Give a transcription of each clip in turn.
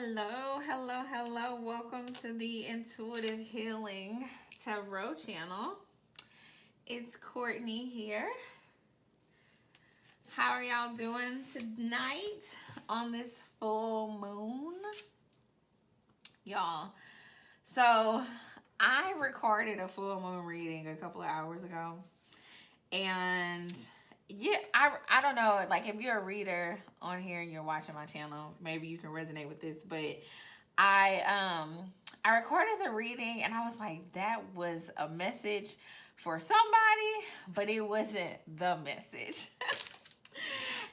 Hello, hello, hello. Welcome to the Intuitive Healing Tarot channel. It's Courtney here. How are y'all doing tonight on this full moon? Y'all, so I recorded a full moon reading a couple of hours ago. And yeah, I don't know, like if you're a reader on here and you're watching my channel, maybe you can resonate with this, but I recorded the reading and I was like, that was a message for somebody, but it wasn't the message.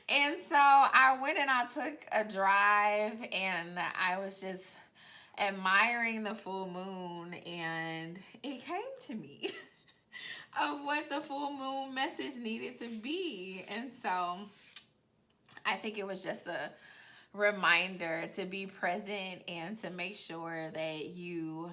And so I went and I took a drive and I was just admiring the full moon, and it came to me of what the full moon message needed to be. And so I think it was just a reminder to be present and to make sure that you,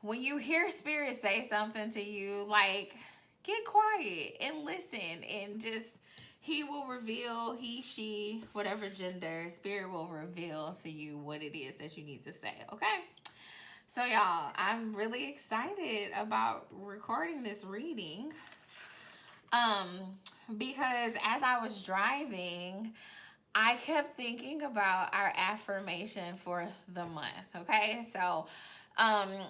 when you hear spirit say something to you, like, get quiet and listen, and just, he will reveal, he, she, whatever gender, spirit will reveal to you what it is that you need to say, okay? So y'all, I'm really excited about recording this reading because as I was driving, I kept thinking about our affirmation for the month, okay? So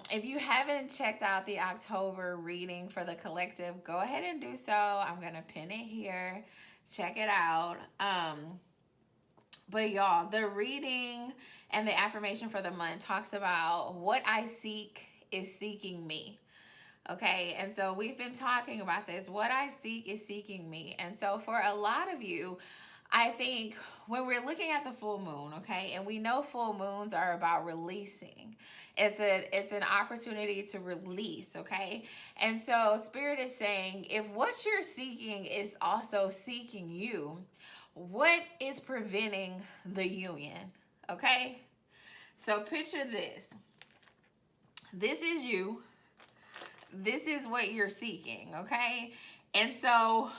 if you haven't checked out the October reading for the collective, go ahead and do so. I'm going to pin it here. Check it out. But y'all, the reading and the affirmation for the month talks about what I seek is seeking me. Okay, and so we've been talking about this. What I seek is seeking me. And so for a lot of you, I think when we're looking at the full moon, okay, and we know full moons are about releasing. It's an opportunity to release, okay? And so Spirit is saying, if what you're seeking is also seeking you, what is preventing the union, okay? So picture this. This is you. This is what you're seeking, okay? And so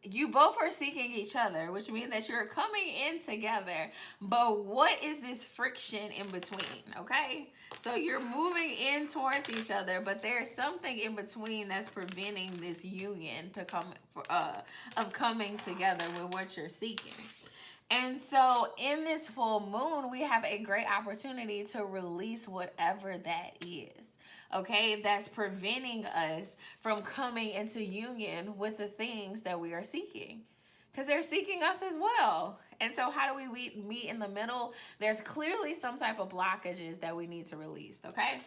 you both are seeking each other, which means that you're coming in together. But what is this friction in between, okay? So you're moving in towards each other, but there's something in between that's preventing this union to come of coming together with what you're seeking. And so in this full moon, we have a great opportunity to release whatever that is. Okay, that's preventing us from coming into union with the things that we are seeking, because they're seeking us as well. And so how do we meet in the middle? There's clearly some type of blockages that we need to release, okay?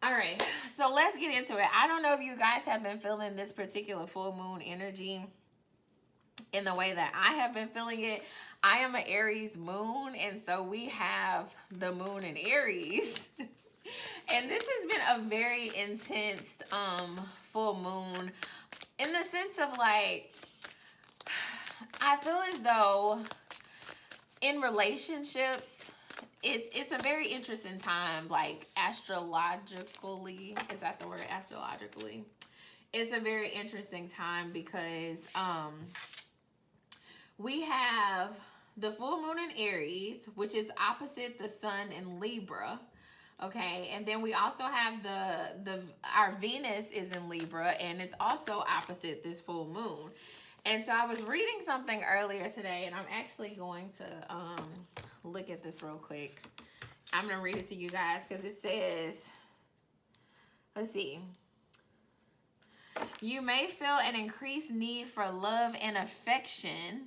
All right, so let's get into it. I don't know if you guys have been feeling this particular full moon energy in the way that I have been feeling it. I am an Aries moon, and so we have the moon in Aries. And this has been a very intense full moon, in the sense of, like, I feel as though in relationships, it's a very interesting time, like astrologically. Is that the word, astrologically? It's a very interesting time because we have the full moon in Aries, which is opposite the sun in Libra. Okay, and then we also have our Venus is in Libra, and it's also opposite this full moon. And so I was reading something earlier today, and I'm actually going to look at this real quick. I'm going to read it to you guys because it says, let's see. You may feel an increased need for love and affection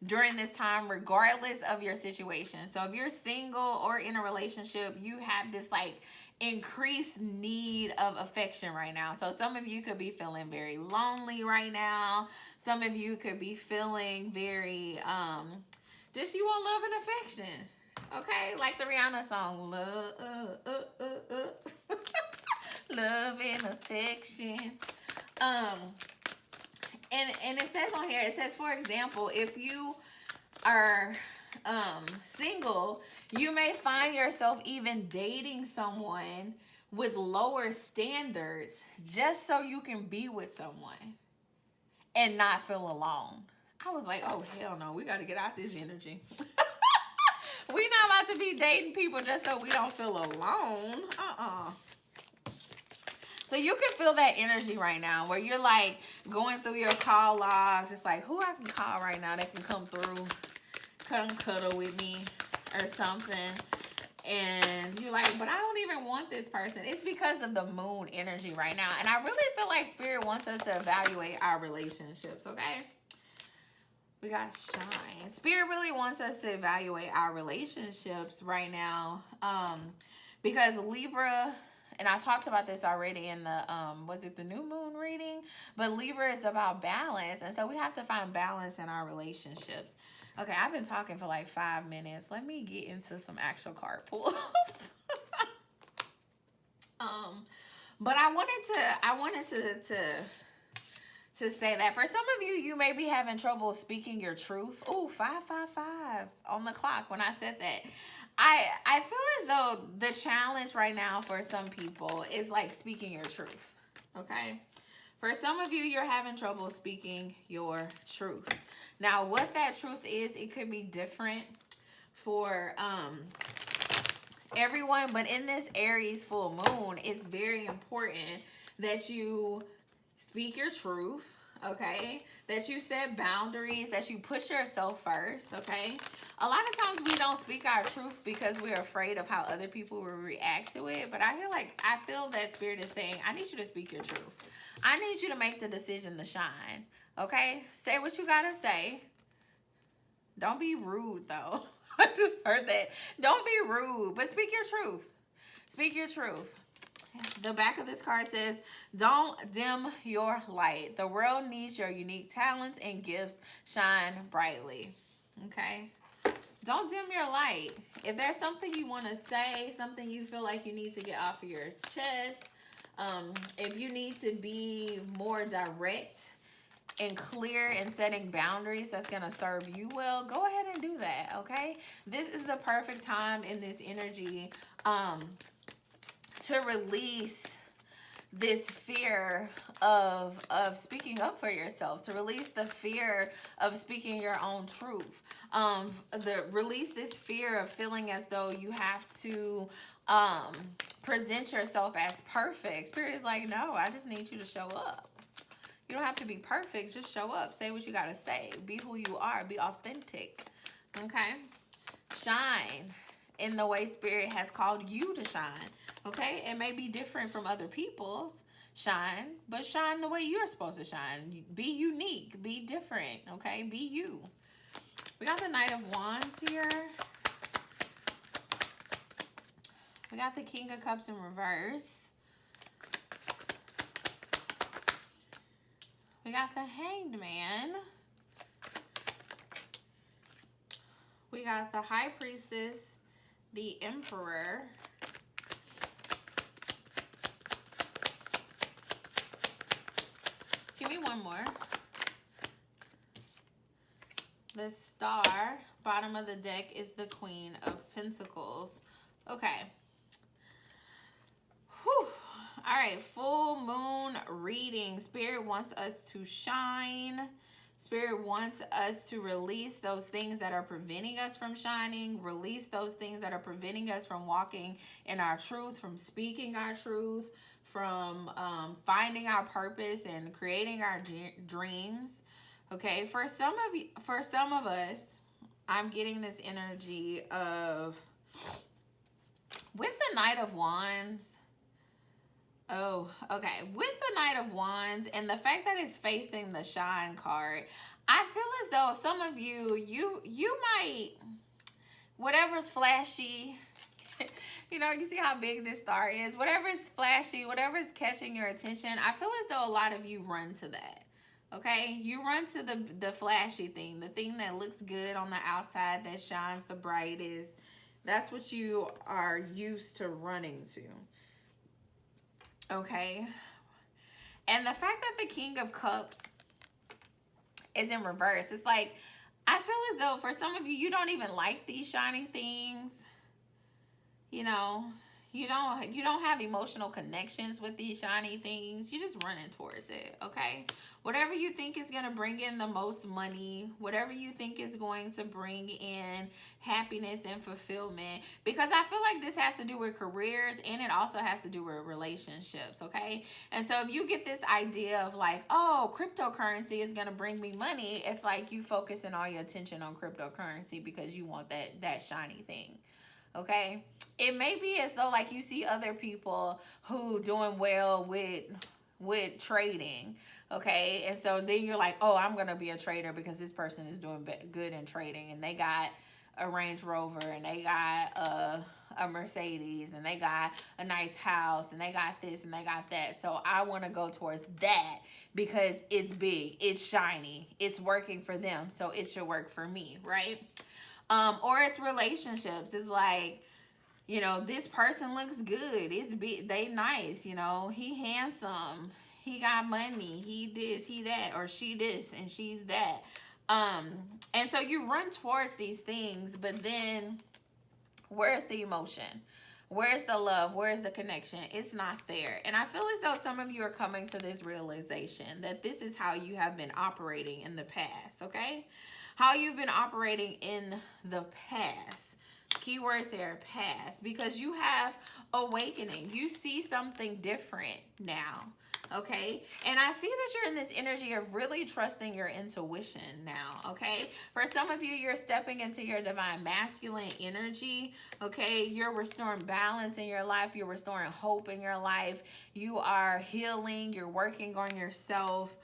during this time, regardless of your situation. So if you're single or in a relationship, you have this like increased need of affection right now. So some of you could be feeling very lonely right now. Some of you could be feeling very just, you want love and affection. Okay, like the Rihanna song, love, love and affection. And it says on here, it says, for example, if you are single, you may find yourself even dating someone with lower standards just so you can be with someone and not feel alone. I was like, oh, hell no, we got to get out this energy. We not about to be dating people just so we don't feel alone. So you can feel that energy right now where you're like going through your call log, just like who I can call right now that can come through, come cuddle with me or something. And you're like, but I don't even want this person. It's because of the moon energy right now. And I really feel like Spirit wants us to evaluate our relationships, okay? We got shine. Spirit really wants us to evaluate our relationships right now. Because Libra, and I talked about this already in the, was it the new moon reading? But Libra is about balance. And so we have to find balance in our relationships. Okay, I've been talking for like 5 minutes. Let me get into some actual card pulls. But I wanted to say that for some of you, you may be having trouble speaking your truth. Ooh, 555 on the clock when I said that. I feel as though the challenge right now for some people is like speaking your truth, okay? For some of you, you're having trouble speaking your truth. Now, what that truth is, it could be different for everyone, but in this Aries full moon, it's very important that you speak your truth, okay? That you set boundaries, that you put yourself first, okay? A lot of times we don't speak our truth because we're afraid of how other people will react to it, but I feel that Spirit is saying, I need you to speak your truth. I need you to make the decision to shine, okay? Say what you gotta say. Don't be rude, though. I just heard that. Don't be rude, but speak your truth. Speak your truth. The back of this card says, don't dim your light. The world needs your unique talents and gifts. Shine brightly, okay? Don't dim your light. If there's something you want to say, something you feel like you need to get off of your chest, if you need to be more direct and clear in setting boundaries that's going to serve you well, go ahead and do that, okay? This is the perfect time in this energy to release this fear of speaking up for yourself, to release the fear of speaking your own truth, release this fear of feeling as though you have to present yourself as perfect. Spirit is like, no, I just need you to show up. You don't have to be perfect, just show up. Say what you gotta say. Be who you are. Be authentic, okay? Shine in the way Spirit has called you to shine, okay? It may be different from other people's shine, but shine the way you're supposed to shine. Be unique, be different, okay? Be you. We got the Knight of Wands here. We got the King of Cups in reverse. We got the Hanged Man. We got the High Priestess, the Emperor. Give me one more. The Star. Bottom of the deck is the Queen of Pentacles. Okay. Whew. All right, full moon reading. Spirit wants us to shine. Spirit wants us to release those things that are preventing us from shining. Release those things that are preventing us from walking in our truth, from speaking our truth, from finding our purpose and creating our dreams. Okay, for some of us, I'm getting this energy of, with the Knight of Wands. Oh, okay. With the Knight of Wands and the fact that it's facing the Shine card, I feel as though some of you might, whatever's flashy, you know, you see how big this star is, whatever's flashy, whatever's catching your attention, I feel as though a lot of you run to that. Okay, you run to the flashy thing, the thing that looks good on the outside, that shines the brightest. That's what you are used to running to. Okay, and the fact that the King of Cups is in reverse, it's like, I feel as though for some of you, you don't even like these shiny things. You know, You don't have emotional connections with these shiny things. You're just running towards it, okay? Whatever you think is going to bring in the most money, whatever you think is going to bring in happiness and fulfillment, because I feel like this has to do with careers and it also has to do with relationships, okay? And so if you get this idea of like, oh, cryptocurrency is going to bring me money, it's like you focusing all your attention on cryptocurrency because you want that shiny thing. Okay, it may be as though like you see other people who doing well with trading. Okay, and so then you're like, oh, I'm gonna be a trader because this person is doing good in trading, and they got a Range Rover, and they got a Mercedes, and they got a nice house, and they got this and they got that. So I want to go towards that because it's big, it's shiny, it's working for them, so it should work for me, right? Or it's relationships. It's like, you know, this person looks good. It's big, they nice, you know, he handsome, he got money, he this, he that, or she this and she's that. And so you run towards these things, but then where's the emotion? Where's the love? Where's the connection? It's not there. And I feel as though some of you are coming to this realization that this is how you have been operating in the past, okay? How you've been operating in the past. Keyword there, past. Because you have awakening. You see something different now. Okay, and I see that you're in this energy of really trusting your intuition now. Okay, for some of you, you're stepping into your divine masculine energy. Okay, you're restoring balance in your life, you're restoring hope in your life, you are healing, you're working on yourself.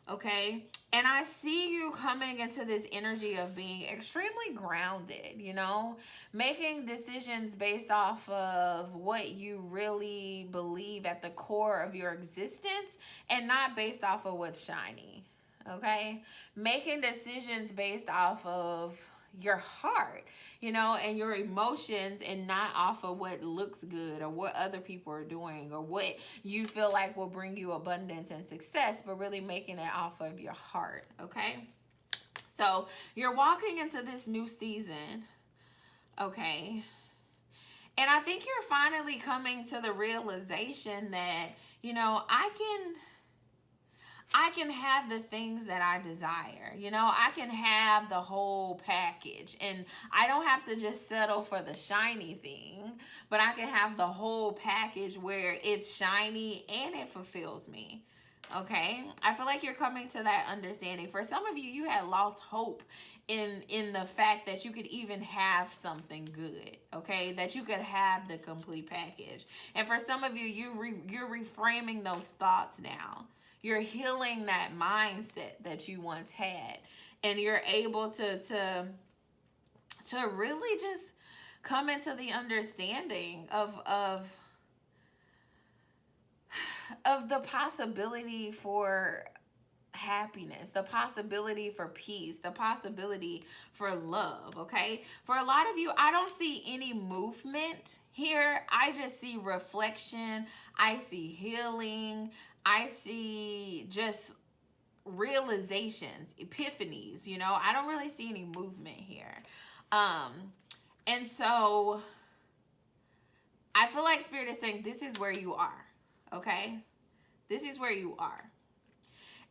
Okay, and I see you coming into this energy of being extremely grounded, you know, making decisions based off of what you really believe at the core of your existence and not based off of what's shiny. Okay, making decisions based off of your heart, you know, and your emotions, and not off of what looks good or what other people are doing or what you feel like will bring you abundance and success, but really making it off of your heart. Okay, so you're walking into this new season. Okay, and I think you're finally coming to the realization that, you know, I can have the things that I desire. You know, I can have the whole package, and I don't have to just settle for the shiny thing, but I can have the whole package where it's shiny and it fulfills me. Okay, I feel like you're coming to that understanding. For some of you, you had lost hope in the fact that you could even have something good. Okay, that you could have the complete package. And for some of you, you're reframing those thoughts now. You're healing that mindset that you once had, and you're able to really just come into the understanding of the possibility for happiness, the possibility for peace, the possibility for love. Okay, for a lot of you, I don't see any movement here. I just see reflection, I see healing, I see just realizations, epiphanies, you know. I don't really see any movement here. And so I feel like Spirit is saying this is where you are. Okay, this is where you are.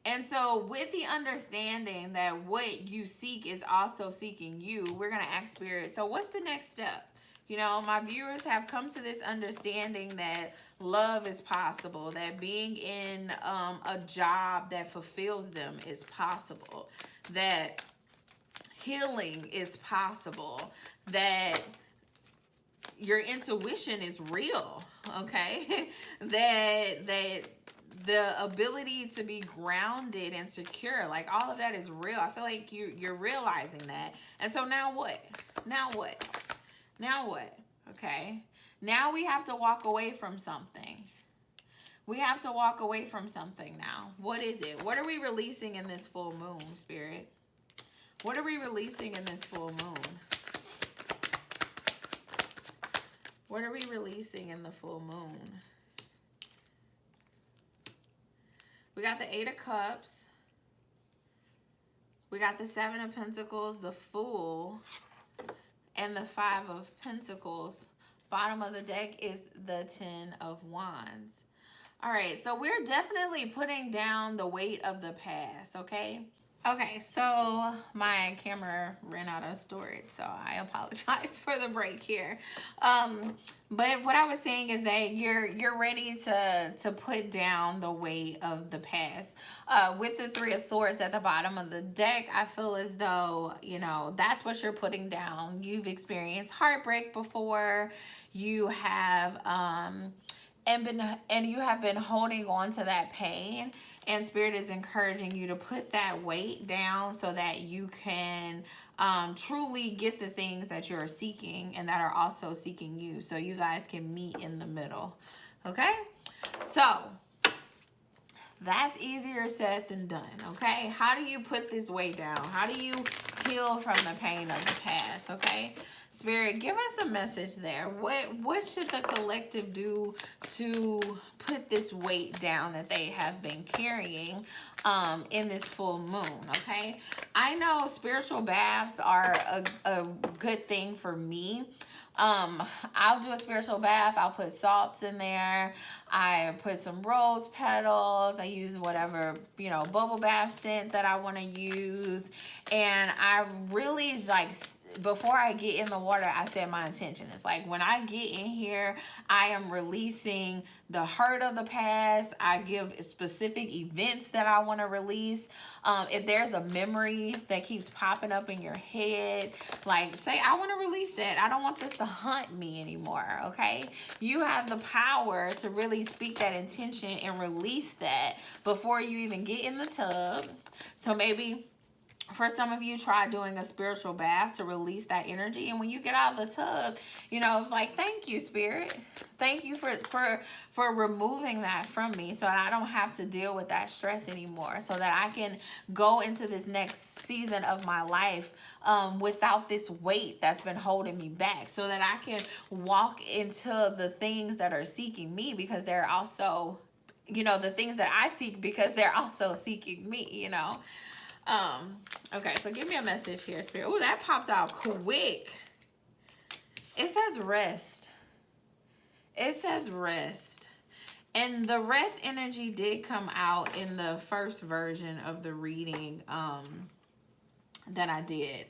And so with the understanding that what you seek is also seeking you, we're going to ask Spirit, so what's the next step? You know, my viewers have come to this understanding that love is possible, that being in a job that fulfills them is possible, that healing is possible, that your intuition is real, okay? that the ability to be grounded and secure, like all of that is real. I feel like you're realizing that. And so now what? Now what? Now what? Okay. Now we have to walk away from something. We have to walk away from something now. What is it? What are we releasing in this full moon, Spirit? What are we releasing in this full moon? What are we releasing in the full moon? We got the 8 of Cups. We got the 7 of Pentacles, the Fool, and the 5 of Pentacles Bottom of the deck is the Ten of Wands. All right, so we're definitely putting down the weight of the past, okay? Okay, so my camera ran out of storage, so I apologize for the break here. But what I was saying is that you're ready to put down the weight of the past. With the Three of Swords at the bottom of the deck, I feel as though, you know, that's what you're putting down. You've experienced heartbreak before. You have and you have been holding on to that pain, and Spirit is encouraging you to put that weight down so that you can truly get the things that you're seeking and that are also seeking you, so you guys can meet in the middle. Okay, so that's easier said than done. Okay, how do you put this weight down? How do you heal from the pain of the past? Okay, Spirit, give us a message there. What should the collective do to put this weight down that they have been carrying in this full moon? Okay, I know spiritual baths are a good thing for me. I'll do a spiritual bath. I'll put salts in there. I put some rose petals. I use whatever, you know, bubble bath scent that I want to use. And I really like, before I get in the water, I set my intention. It's like when I get in here, I am releasing the hurt of the past. I give specific events that I want to release. If there's a memory that keeps popping up in your head, like say, I want to release that. I don't want this to haunt me anymore, okay? You have the power to really speak that intention and release that before you even get in the tub. So maybe for some of you, try doing a spiritual bath to release that energy. And when you get out of the tub, you know, like, thank you, Spirit. Thank you for removing that from me so that I don't have to deal with that stress anymore, so that I can go into this next season of my life without this weight that's been holding me back, so that I can walk into the things that are seeking me, because they're also, you know, the things that I seek because they're also seeking me, you know. Okay, so give me a message here, Spirit. Oh, that popped out quick. It says rest. It says rest. And the rest energy did come out in the first version of the reading that I did.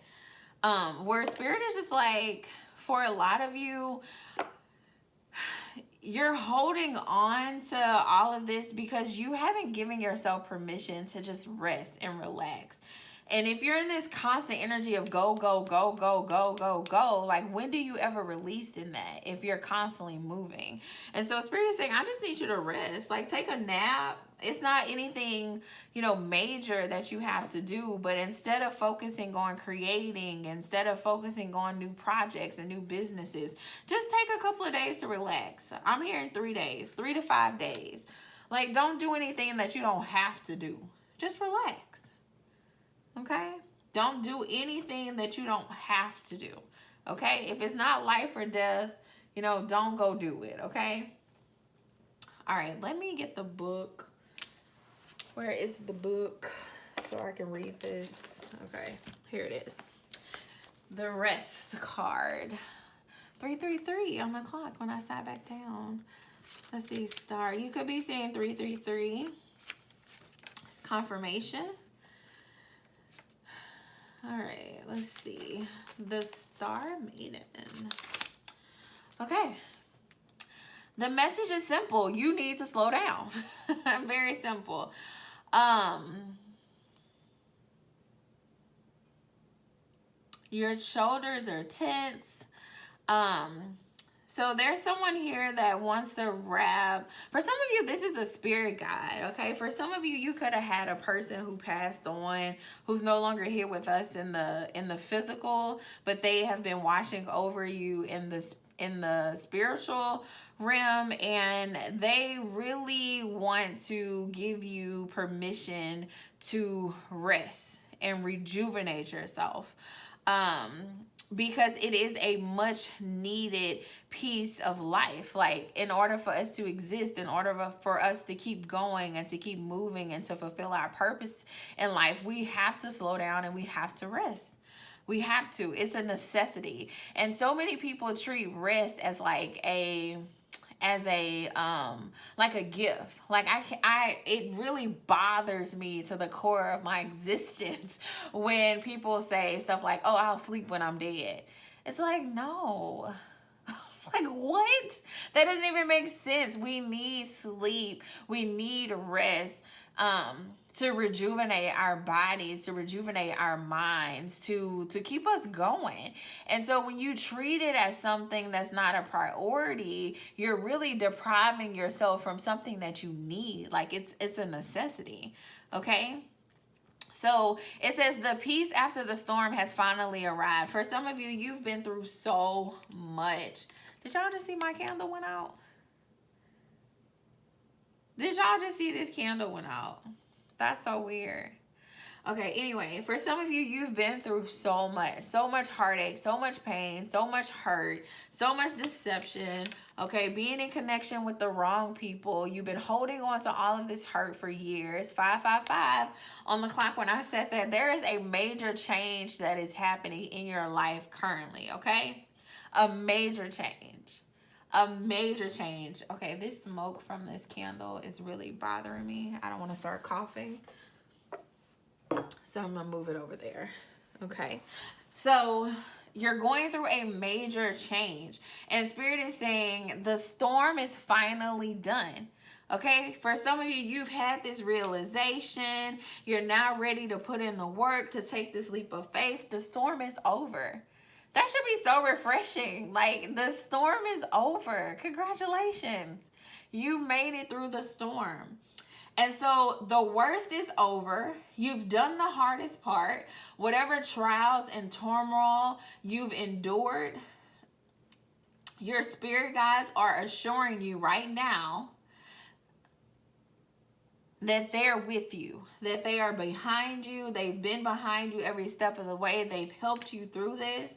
Where Spirit is just like, for a lot of you, you're holding on to all of this because you haven't given yourself permission to just rest and relax. And if you're in this constant energy of go, go, go, go, go, go, go, like, when do you ever release in that if you're constantly moving? And so Spirit is saying, I just need you to rest. Like, take a nap. It's not anything, you know, major that you have to do. But instead of focusing on creating, instead of focusing on new projects and new businesses, just take a couple of days to relax. I'm hearing 3 days, 3 to 5 days. Like, don't do anything that you don't have to do. Just relax. Okay? Don't do anything that you don't have to do. Okay? If it's not life or death, you know, don't go do it. Okay? All right, let me get the book. Where is the book so I can read this? Okay, here it is. The rest card. 333 on the clock when I sat back down. Let's see, star. You could be saying 333. It's confirmation. All right, let's see. The Star Maiden. Okay. The message is simple. You need to slow down. Very simple. Your shoulders are tense. So there's someone here that wants to wrap. For some of you, this is a spirit guide, okay? For some of you, you could have had a person who passed on, who's no longer here with us in the physical, but they have been watching over you in the spiritual realm, and they really want to give you permission to rest and rejuvenate yourself. Because it is a much needed piece of life. Like, in order for us to exist, in order for us to keep going and to keep moving and to fulfill our purpose in life, we have to slow down and we have to rest. We have to. It's a necessity. And so many people treat rest as like a like a gift. Like it really bothers me to the core of my existence when people say stuff like, oh, I'll sleep when I'm dead. It's like, no. Like, what? That doesn't even make sense. We need sleep. We need rest to rejuvenate our bodies, to rejuvenate our minds, to keep us going. And so when you treat it as something that's not a priority, you're really depriving yourself from something that you need. Like, it's a necessity, okay? So it says the peace after the storm has finally arrived. For some of you, you've been through so much. Did y'all just see my candle went out? Did y'all just see this candle went out? That's so weird. Okay, anyway, for some of you, you've been through so much heartache, so much pain, so much hurt, so much deception, okay, being in connection with the wrong people. You've been holding on to all of this hurt for years. 555 on the clock when I said that. There is a major change that is happening in your life currently, okay? A major change. A major change. Okay, this smoke from this candle is really bothering me. I don't want to start coughing. So I'm going to move it over there. Okay. So you're going through a major change. And Spirit is saying the storm is finally done. Okay, for some of you, you've had this realization. You're now ready to put in the work to take this leap of faith. The storm is over. That should be so refreshing. Like, the storm is over. Congratulations. You made it through the storm. And so the worst is over. You've done the hardest part. Whatever trials and turmoil you've endured, your spirit guides are assuring you right now that they're with you, that they are behind you. They've been behind you every step of the way. They've helped you through this.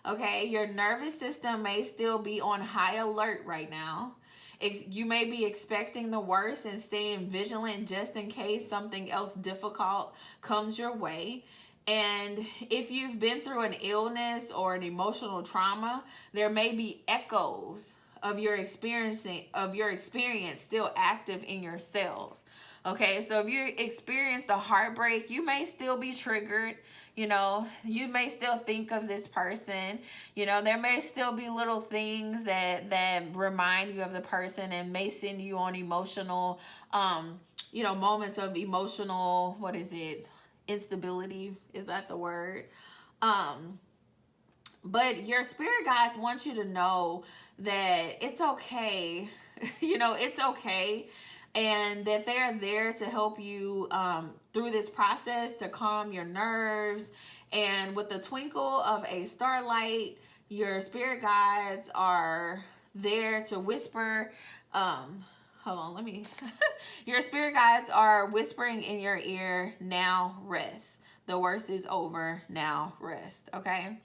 Okay, your nervous system may still be on high alert right now. You may be expecting the worst and staying vigilant just in case something else difficult comes your way. And if you've been through an illness or an emotional trauma, there may be echoes of your experience still active in your cells. Okay, so if you experienced a heartbreak, you may still be triggered. You know, you may still think of this person. You know, there may still be little things that remind you of the person and may send you on emotional, moments of emotional, instability. Is that the word? But your spirit guides want you to know that it's okay. It's okay. And that they're there to help you through this process, to calm your nerves. And with the twinkle of a starlight, your spirit guides are there to whisper. Your spirit guides are whispering in your ear, now rest. The worst is over, now rest, okay?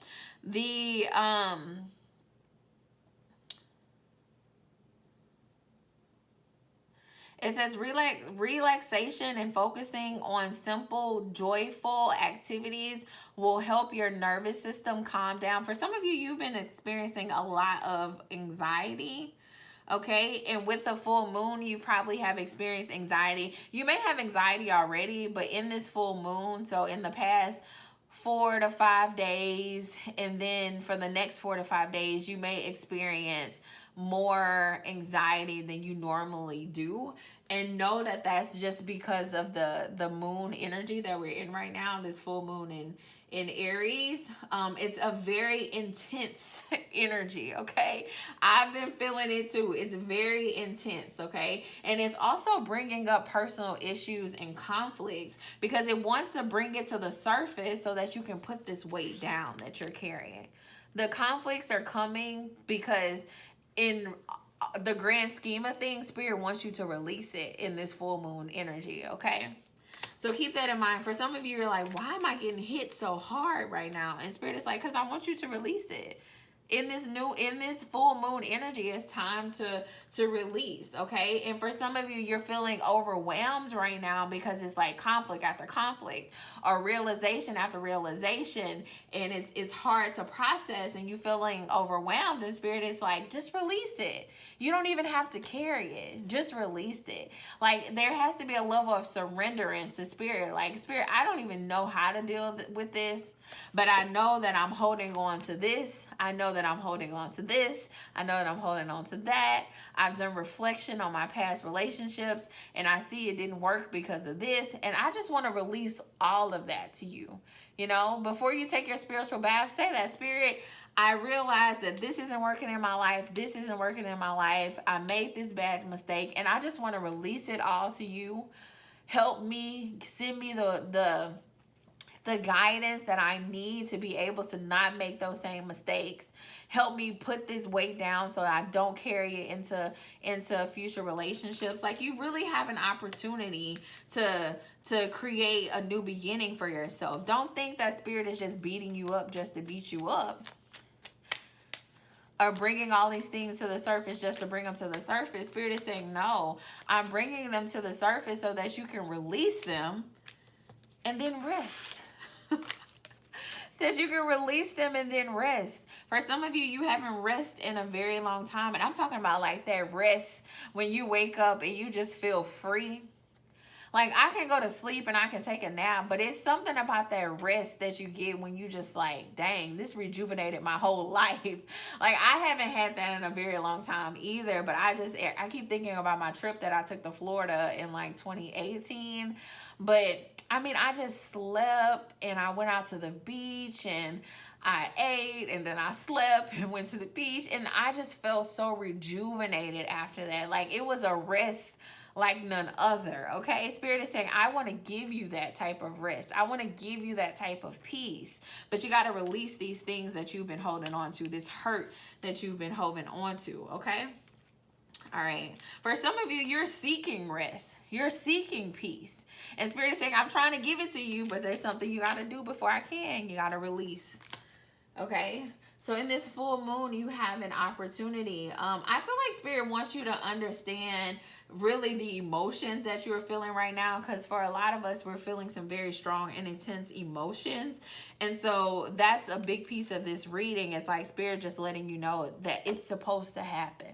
It says relaxation and focusing on simple, joyful activities will help your nervous system calm down. For some of you, you've been experiencing a lot of anxiety, okay? And with the full moon, you probably have experienced anxiety. You may have anxiety already, but in this full moon, so in the past 4 to 5 days, and then for the next 4 to 5 days, you may experience more anxiety than you normally do. And know that that's just because of the moon energy that we're in right now, this full moon in Aries. It's a very intense energy, okay? I've been feeling it too. It's very intense, okay? And it's also bringing up personal issues and conflicts because it wants to bring it to the surface so that you can put this weight down that you're carrying. The conflicts are coming because in the grand scheme of things, Spirit wants you to release it in this full moon energy, okay? So keep that in mind. For some of you, you're like, why am I getting hit so hard right now? And Spirit is like, because I want you to release it. in this full moon energy, it's time to release. Okay, and for some of you, you're feeling overwhelmed right now because it's like conflict after conflict, or realization after realization, and it's hard to process, and you feeling overwhelmed, and spirit is like, just release it. You don't even have to carry it, just release it. Like, there has to be a level of surrenderance to spirit. Like, spirit, I don't even know how to deal with this, but I know that I'm holding on to this. I know that I'm holding on to this. I know that I'm holding on to that. I've done reflection on my past relationships, and I see it didn't work because of this. And I just want to release all of that to you. You know, before you take your spiritual bath, say that, spirit, I realize that this isn't working in my life. This isn't working in my life. I made this bad mistake, and I just want to release it all to you. Help me, send me the guidance that I need to be able to not make those same mistakes. Help me put this weight down so I don't carry it into future relationships. Like, you really have an opportunity to create a new beginning for yourself. Don't think that spirit is just beating you up just to beat you up, or bringing all these things to the surface just to bring them to the surface. Spirit is saying, no, I'm bringing them to the surface so that you can release them and then rest. That you can release them and then rest. For some of you, you haven't rested in a very long time. And I'm talking about like that rest when you wake up and you just feel free. Like, I can go to sleep and I can take a nap, but it's something about that rest that you get when you just like, dang, this rejuvenated my whole life. Like, I haven't had that in a very long time either, but I keep thinking about my trip that I took to Florida in like 2018. But I mean, I just slept and I went out to the beach and I ate and then I slept and went to the beach, and I just felt so rejuvenated after that. Like, it was a rest like none other. Okay, spirit is saying, I want to give you that type of rest. I want to give you that type of peace, but you got to release these things that you've been holding on to, this hurt that you've been holding on to. Okay, all right, for some of you, you're seeking rest, you're seeking peace, and spirit is saying, I'm trying to give it to you, but there's something you got to do before I can. You got to release. Okay, so in this full moon, you have an opportunity. I feel like spirit wants you to understand really the emotions that you're feeling right now, because for a lot of us, we're feeling some very strong and intense emotions. And so that's a big piece of this reading. It's like spirit just letting you know that it's supposed to happen.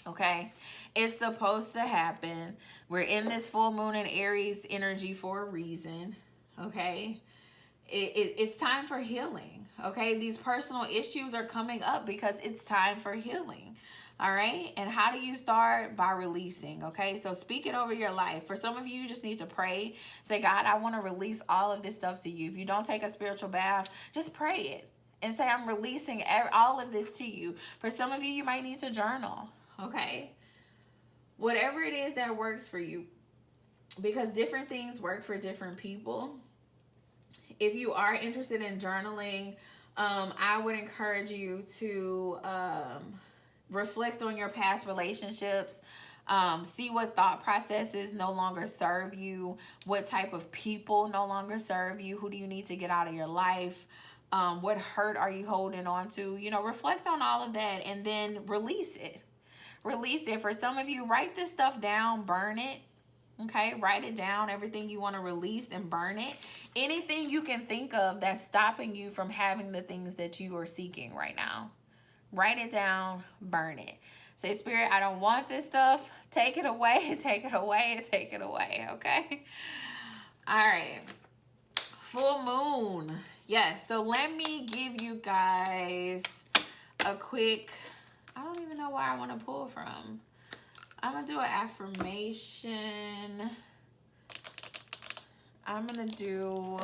Okay, it's supposed to happen. We're in this full moon in Aries energy for a reason. Okay, it's time for healing. Okay, these personal issues are coming up because it's time for healing. All right, and how do you start? By releasing. Okay, so speak it over your life. For some of you, you just need to pray. Say, God, I want to release all of this stuff to you. If you don't take a spiritual bath, just pray it and say, I'm releasing all of this to you. For some of you, you might need to journal. Okay, whatever it is that works for you, because different things work for different people. If you are interested in journaling, I would encourage you to reflect on your past relationships, see what thought processes no longer serve you, what type of people no longer serve you, who do you need to get out of your life, what hurt are you holding on to. You know, reflect on all of that and then release it. Release it. For some of you, write this stuff down, burn it. Okay, write it down, everything you want to release, and burn it. Anything you can think of that's stopping you from having the things that you are seeking right now. Write it down, burn it. Say, Spirit, I don't want this stuff. Take it away, take it away, take it away, okay? All right, full moon. Yes, so let me give you guys a quick, I don't even know where I want to pull from. I'm going to do an affirmation. I'm going to do,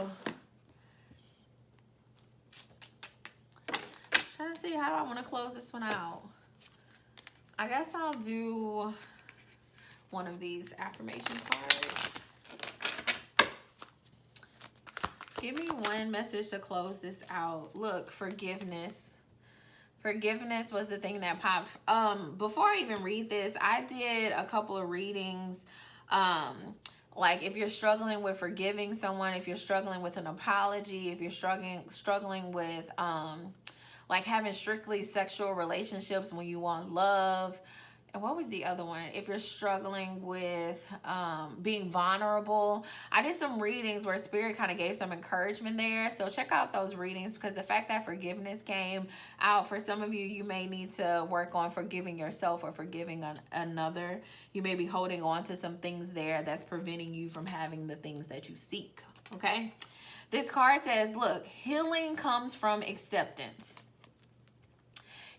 trying to see how do I want to close this one out. I guess I'll do one of these affirmation cards. Give me one message to close this out. Look, forgiveness. Forgiveness was the thing that popped. Before I even read this, I did a couple of readings. Like if you're struggling with forgiving someone, if you're struggling with an apology, if you're struggling with like having strictly sexual relationships when you want love. And what was the other one? If you're struggling with being vulnerable. I did some readings where Spirit kind of gave some encouragement there. So check out those readings, because the fact that forgiveness came out for some of you, you may need to work on forgiving yourself or forgiving another. You may be holding on to some things there that's preventing you from having the things that you seek. Okay? This card says, look, healing comes from acceptance.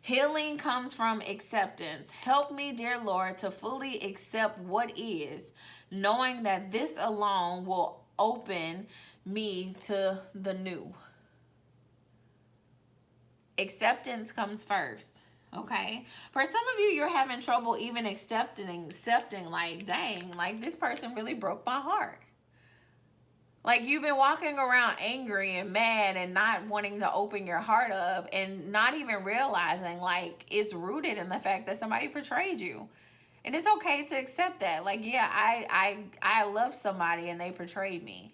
Healing comes from acceptance. Help me, dear Lord, to fully accept what is, knowing that this alone will open me to the new. Acceptance comes first, okay? For some of you, you're having trouble even accepting like, dang, like this person really broke my heart. Like you've been walking around angry and mad and not wanting to open your heart up and not even realizing like it's rooted in the fact that somebody betrayed you. And it's okay to accept that. Like, yeah, I love somebody and they betrayed me.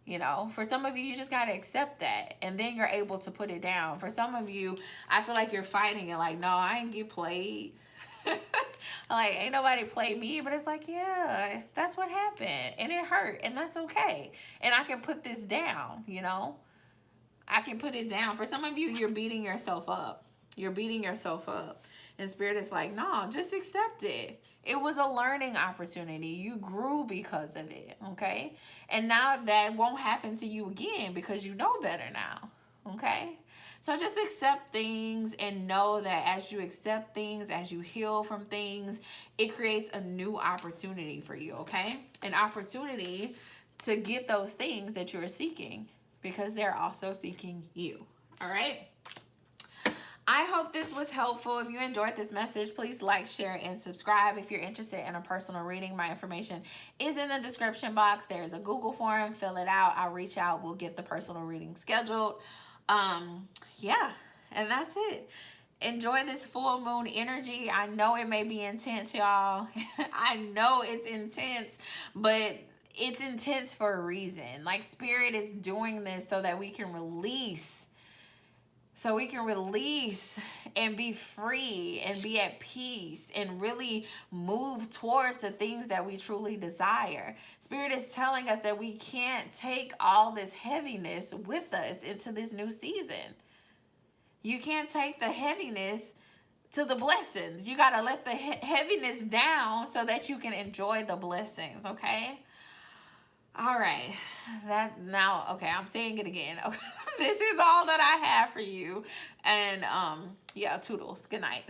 You know, for some of you, you just got to accept that. And then you're able to put it down. For some of you, I feel like you're fighting it. Like, no, I ain't get played. Like, ain't nobody played me. But it's like, yeah, that's what happened. And it hurt. And that's okay. And I can put this down, you know. I can put it down. For some of you, you're beating yourself up. You're beating yourself up. And Spirit is like, no, just accept it. It was a learning opportunity. You grew because of it, okay? And now that won't happen to you again because you know better now, okay? So just accept things and know that as you accept things, as you heal from things, it creates a new opportunity for you, okay? An opportunity to get those things that you're seeking because they're also seeking you, all right? I hope this was helpful. If you enjoyed this message, please like, share, and subscribe. If you're interested in a personal reading, my information is in the description box. There's a Google form. Fill it out. I'll reach out. We'll get the personal reading scheduled. Yeah, and that's it. Enjoy this full moon energy. I know it may be intense, y'all. I know it's intense, but it's intense for a reason. Like Spirit is doing this so that we can release. So we can release and be free and be at peace and really move towards the things that we truly desire. Spirit is telling us that we can't take all this heaviness with us into this new season. You can't take the heaviness to the blessings. You got to let the heaviness down so that you can enjoy the blessings, okay? All right. Okay, I'm saying it again. This is all that I have for you. And yeah, toodles. Good night.